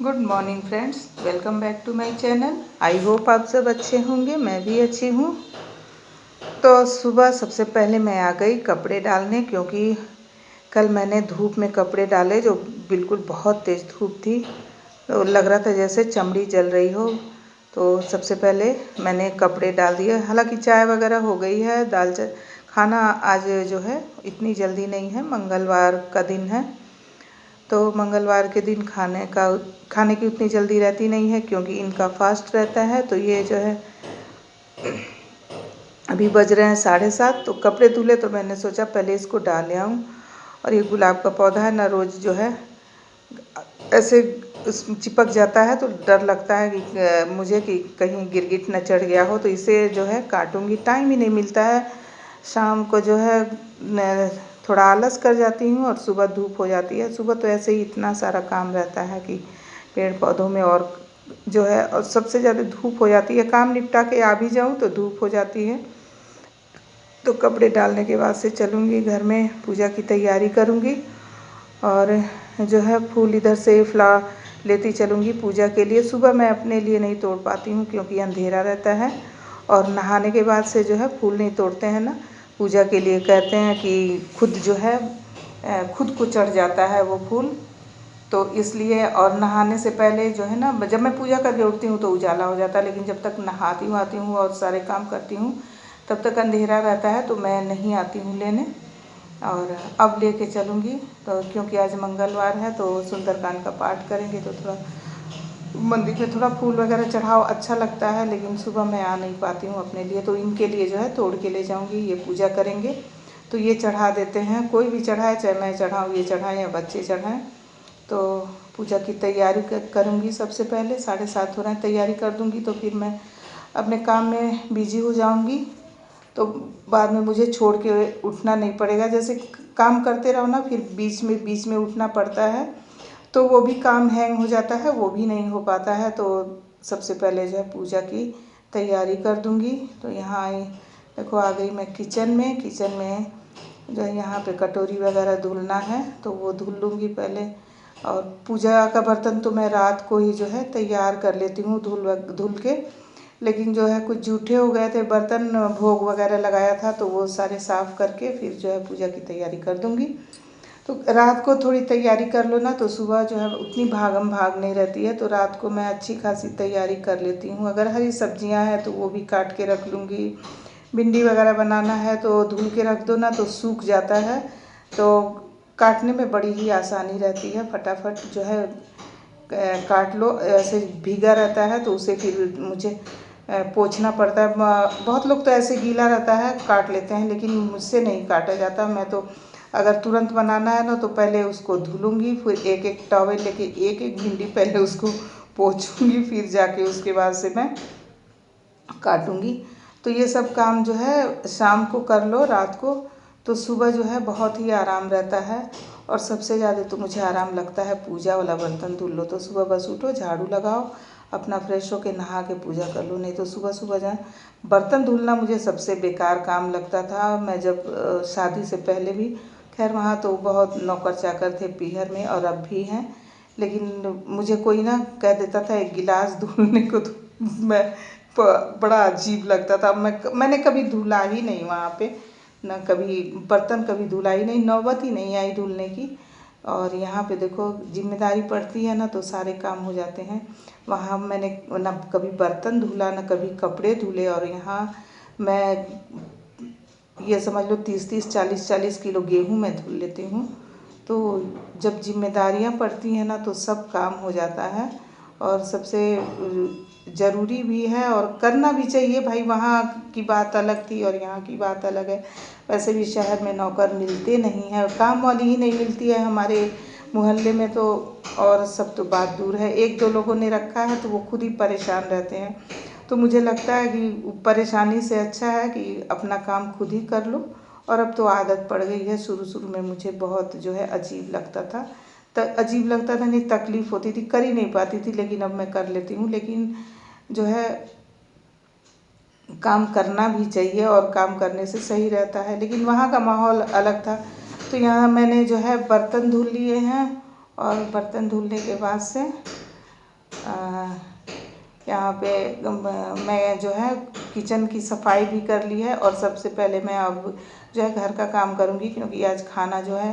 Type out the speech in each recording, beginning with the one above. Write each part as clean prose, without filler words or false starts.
Good morning friends, welcome back to my channel. I hope आप सब अच्छे होंगे, मैं भी अच्छी हूँ। तो सुबह सबसे पहले मैं आ गई कपड़े डालने, क्योंकि कल मैंने धूप में कपड़े डाले जो बिल्कुल बहुत तेज़ धूप थी, तो लग रहा था जैसे चमड़ी जल रही हो। तो सबसे पहले मैंने कपड़े डाल दिए। हालांकि चाय वगैरह हो गई है, खाना आज जो है इतनी जल्दी नहीं है, मंगलवार का दिन है, तो मंगलवार के दिन खाने की उतनी जल्दी रहती नहीं है, क्योंकि इनका फास्ट रहता है। तो ये जो है अभी बज रहे हैं 7:30, तो कपड़े धुले तो मैंने सोचा पहले इसको डाल आऊँ। और ये गुलाब का पौधा है ना, रोज़ जो है ऐसे चिपक जाता है, तो डर लगता है कि मुझे कि कहीं गिरगिट न चढ़ गया हो, तो इसे जो है काटूँगी। टाइम ही नहीं मिलता है, शाम को जो है थोड़ा आलस कर जाती हूँ और सुबह धूप हो जाती है। सुबह तो ऐसे ही इतना सारा काम रहता है कि पेड़ पौधों में, और जो है और सबसे ज़्यादा धूप हो जाती है। काम निपटा के आ भी जाऊँ तो धूप हो जाती है। तो कपड़े डालने के बाद से चलूँगी घर में, पूजा की तैयारी करूँगी, और जो है फूल इधर से लेती चलूँगी पूजा के लिए। सुबह मैं अपने लिए नहीं तोड़ पाती हूँ, क्योंकि अंधेरा रहता है, और नहाने के बाद से जो है फूल नहीं तोड़ते हैं ना, पूजा के लिए कहते हैं कि खुद जो है खुद को चढ़ जाता है वो फूल, तो इसलिए। और नहाने से पहले जो है ना, जब मैं पूजा करके उठती हूँ तो उजाला हो जाता है, लेकिन जब तक नहाती हूँ और सारे काम करती हूँ तब तक अंधेरा रहता है, तो मैं नहीं आती हूँ लेने। और अब लेके चलूँगी, तो क्योंकि आज मंगलवार है तो सुंदरकांड का पाठ करेंगे, तो थोड़ा मंदिर में थोड़ा फूल वगैरह चढ़ाओ अच्छा लगता है, लेकिन सुबह मैं आ नहीं पाती हूँ अपने लिए, तो इनके लिए जो है तोड़ के ले जाऊँगी। ये पूजा करेंगे तो ये चढ़ा देते हैं, कोई भी चढ़ाए, चाहे मैं चढ़ाऊँ, ये चढ़ाएँ या बच्चे चढ़ाएँ। तो पूजा की तैयारी करूँगी। सबसे पहले 7:30 हो रहे हैं, तैयारी कर दूँगी तो फिर मैं अपने काम में बिजी हो जाऊँगी, तो बाद में मुझे छोड़ के उठना नहीं पड़ेगा। जैसे काम करते रहो ना, फिर बीच में उठना पड़ता है, तो वो भी काम हैंग हो जाता है, वो भी नहीं हो पाता है। तो सबसे पहले जो है पूजा की तैयारी कर दूँगी। तो यहाँ आई, देखो आ गई मैं किचन में जो है यहाँ पे कटोरी वगैरह धुलना है, तो वो धुल लूँगी पहले। और पूजा का बर्तन तो मैं रात को ही जो है तैयार कर लेती हूँ धुल के, लेकिन जो है कुछ जूठे हो गए थे बर्तन, भोग वगैरह लगाया था, तो वो सारे साफ़ करके फिर जो है पूजा की तैयारी कर दूँगी। तो रात को थोड़ी तैयारी कर लो ना, तो सुबह जो है उतनी भागम भाग नहीं रहती है, तो रात को मैं अच्छी खासी तैयारी कर लेती हूँ। अगर हरी सब्जियाँ हैं तो वो भी काट के रख लूँगी। भिंडी वगैरह बनाना है तो धुल के रख दो ना, तो सूख जाता है, तो काटने में बड़ी ही आसानी रहती है, फटाफट जो है काट लो। ऐसे भीगा रहता है तो उसे फिर मुझे पोंछना पड़ता है। बहुत लोग तो ऐसे गीला रहता है काट लेते हैं, लेकिन मुझसे नहीं काटा जाता। मैं तो अगर तुरंत बनाना है ना, तो पहले उसको धुलूँगी, फिर एक एक टॉवेल लेके एक एक भिंडी पहले उसको पोंछूँगी, फिर जाके उसके बाद से मैं काटूँगी। तो ये सब काम जो है शाम को कर लो, रात को, तो सुबह जो है बहुत ही आराम रहता है। और सबसे ज़्यादा तो मुझे आराम लगता है पूजा वाला बर्तन धुल लो, तो सुबह बस उठो, झाड़ू लगाओ, अपना फ्रेश होके नहा के पूजा कर लो। नहीं तो सुबह सुबह जो है बर्तन धुलना मुझे सबसे बेकार काम लगता था। मैं जब शादी से पहले भी, खैर वहाँ तो बहुत नौकर चाकर थे पीहर में, और अब भी हैं, लेकिन मुझे कोई ना कह देता था एक गिलास धुलने को, तो मैं बड़ा अजीब लगता था। मैंने कभी धुला ही नहीं वहाँ पे, ना कभी बर्तन कभी धुला ही नहीं, नौबत ही नहीं आई धुलने की। और यहाँ पे देखो जिम्मेदारी पड़ती है ना, तो सारे काम हो जाते हैं। वहाँ मैंने ना कभी बर्तन धुला, ना कभी कपड़े धुले, और यहाँ मैं ये समझ लो 30-30, 40-40 किलो गेहूँ मैं धुल लेती हूँ। तो जब जिम्मेदारियाँ पड़ती हैं ना, तो सब काम हो जाता है, और सबसे ज़रूरी भी है, और करना भी चाहिए भाई। वहाँ की बात अलग थी और यहाँ की बात अलग है। वैसे भी शहर में नौकर मिलते नहीं हैं, काम वाली ही नहीं मिलती है हमारे मोहल्ले में, तो और सब तो बात दूर है। 1-2 लोगों ने रखा है तो वो खुद ही परेशान रहते हैं। तो मुझे लगता है कि परेशानी से अच्छा है कि अपना काम खुद ही कर लो। और अब तो आदत पड़ गई है। शुरू में मुझे बहुत जो है अजीब लगता था, नहीं, तकलीफ़ होती थी, कर ही नहीं पाती थी, लेकिन अब मैं कर लेती हूँ। लेकिन जो है काम करना भी चाहिए, और काम करने से सही रहता है। लेकिन वहाँ का माहौल अलग था। तो यहाँ मैंने जो है बर्तन धुल लिए हैं, और बर्तन धुलने के बाद से यहाँ पे मैं जो है किचन की सफाई भी कर ली है और सबसे पहले मैं अब जो है घर का काम करूँगी, क्योंकि आज खाना जो है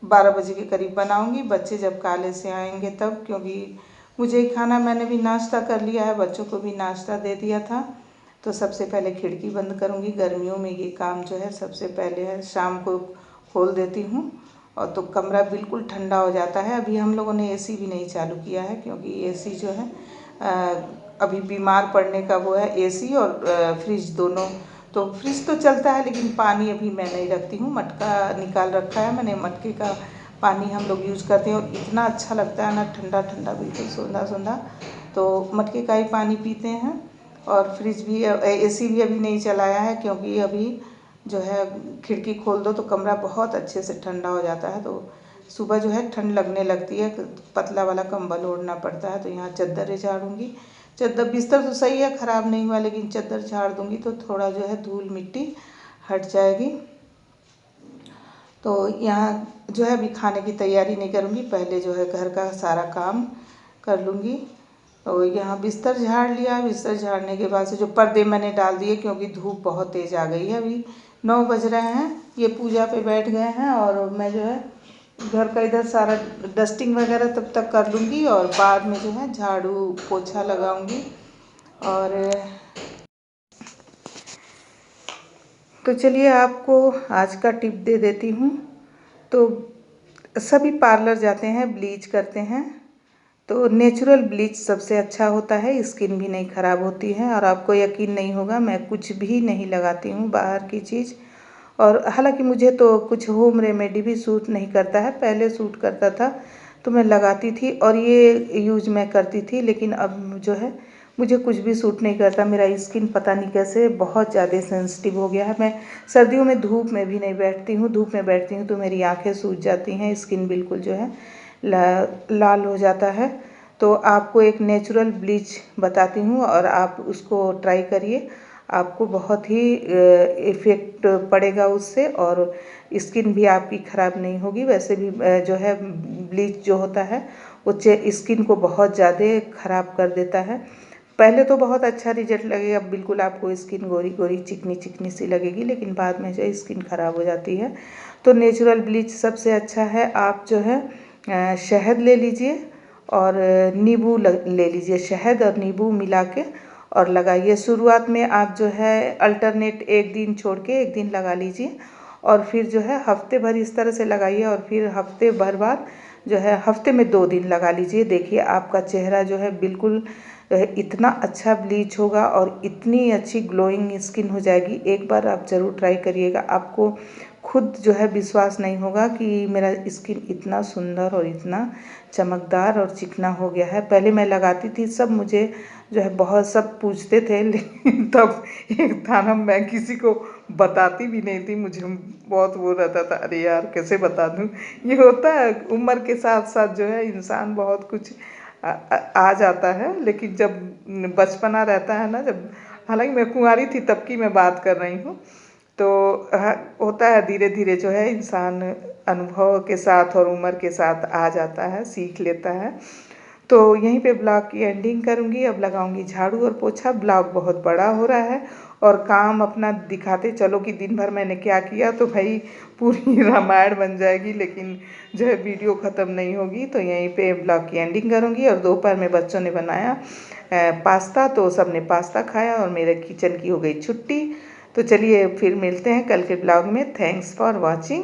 12 बजे के करीब बनाऊँगी, बच्चे जब कॉलेज से आएंगे तब, क्योंकि मुझे ही खाना, मैंने भी नाश्ता कर लिया है, बच्चों को भी नाश्ता दे दिया था। तो सबसे पहले खिड़की बंद करूँगी, गर्मियों में ये काम जो है सबसे पहले है, शाम को खोल देती हूँ और तो कमरा बिल्कुल ठंडा हो जाता है। अभी हम लोगों ने एसी भी नहीं चालू किया है, क्योंकि एसी जो है अभी बीमार पड़ने का वो है, एसी और फ्रिज दोनों। तो फ्रिज तो चलता है लेकिन पानी अभी मैं नहीं रखती हूँ, मटका निकाल रखा है मैंने, मटके का पानी हम लोग यूज़ करते हैं और इतना अच्छा लगता है ना, ठंडा ठंडा बिल्कुल सोंधा सोंधा, तो मटके का ही पानी पीते हैं। और फ्रिज भी, एसी भी अभी नहीं चलाया है, क्योंकि अभी जो है खिड़की खोल दो तो कमरा बहुत अच्छे से ठंडा हो जाता है, तो सुबह जो है ठंड लगने लगती है, पतला वाला कंबल ओढ़ना पड़ता है। तो यहाँ चद्दर झाड़ूंगी, चद्दर बिस्तर तो सही है, ख़राब नहीं हुआ, लेकिन चद्दर झाड़ दूंगी तो थोड़ा जो है धूल मिट्टी हट जाएगी। तो यहाँ जो है अभी खाने की तैयारी नहीं करूँगी, पहले जो है घर का सारा काम कर लूँगी। तो यहाँ बिस्तर झाड़ लिया, बिस्तर झाड़ने के बाद से जो पर्दे मैंने डाल दिए, क्योंकि धूप बहुत तेज़ आ गई है, अभी 9 बज रहे हैं, ये पूजा पे बैठ गए हैं और मैं जो है घर का इधर सारा डस्टिंग वगैरह तब तक कर लूँगी और बाद में जो है झाड़ू पोछा लगाऊँगी। और तो चलिए आपको आज का टिप दे देती हूँ। तो सभी पार्लर जाते हैं, ब्लीच करते हैं, तो नेचुरल ब्लीच सबसे अच्छा होता है, स्किन भी नहीं ख़राब होती है। और आपको यकीन नहीं होगा, मैं कुछ भी नहीं लगाती हूँ बाहर की चीज़, और हालांकि मुझे तो कुछ होम रेमेडी भी सूट नहीं करता है, पहले सूट करता था तो मैं लगाती थी और ये यूज मैं करती थी, लेकिन अब जो है मुझे कुछ भी सूट नहीं करता। मेरा स्किन पता नहीं कैसे बहुत ज़्यादा सेंसिटिव हो गया है। मैं सर्दियों में धूप में भी नहीं बैठती हूँ, धूप में बैठती हूँ तो मेरी आँखें सूज जाती हैं, स्किन बिल्कुल जो है लाल हो जाता है। तो आपको एक नेचुरल ब्लीच बताती हूँ और आप उसको ट्राई करिए, आपको बहुत ही इफ़ेक्ट पड़ेगा उससे और स्किन भी आपकी ख़राब नहीं होगी। वैसे भी जो है ब्लीच जो होता है वो स्किन को बहुत ज़्यादा ख़राब कर देता है। पहले तो बहुत अच्छा रिजल्ट लगेगा, बिल्कुल आपको स्किन गोरी गोरी चिकनी चिकनी सी लगेगी, लेकिन बाद में जो स्किन ख़राब हो जाती है। तो नेचुरल ब्लीच सबसे अच्छा है। आप जो है शहद ले लीजिए और नींबू ले लीजिए, शहद और नींबू मिला के और लगाइए। शुरुआत में आप जो है अल्टरनेट एक दिन छोड़ के एक दिन लगा लीजिए और फिर जो है हफ्ते भर इस तरह से लगाइए और फिर हफ्ते भर बाद जो है हफ्ते में 2 दिन लगा लीजिए। देखिए आपका चेहरा जो है बिल्कुल इतना अच्छा ब्लीच होगा और इतनी अच्छी ग्लोइंग स्किन हो जाएगी। एक बार आप ज़रूर ट्राई करिएगा, आपको खुद जो है विश्वास नहीं होगा कि मेरा स्किन इतना सुंदर और इतना चमकदार और चिकना हो गया है। पहले मैं लगाती थी, सब मुझे जो है बहुत सब पूछते थे, लेकिन तब एक था ना, मैं किसी को बताती भी नहीं थी, मुझे बहुत वो रहता था, अरे यार कैसे बता दूँ। ये होता है उम्र के साथ साथ जो है इंसान बहुत कुछ आ जाता है, लेकिन जब बचपना रहता है ना, जब, हालांकि मैं कुंवारी थी तब की मैं बात कर रही हूँ, तो होता है धीरे धीरे जो है इंसान अनुभव के साथ और उम्र के साथ आ जाता है, सीख लेता है। तो यहीं पे ब्लॉग की एंडिंग करूँगी, अब लगाऊंगी झाड़ू और पोछा। ब्लॉग बहुत बड़ा हो रहा है और काम अपना दिखाते चलो कि दिन भर मैंने क्या किया, तो भाई पूरी रामायण बन जाएगी, लेकिन जो है वीडियो ख़त्म नहीं होगी। तो यहीं पे ब्लॉग की एंडिंग करूँगी। और दोपहर में बच्चों ने बनाया पास्ता, तो सब ने पास्ता खाया और मेरे किचन की हो गई छुट्टी। तो चलिए फिर मिलते हैं कल के ब्लॉग में। Thanks for watching.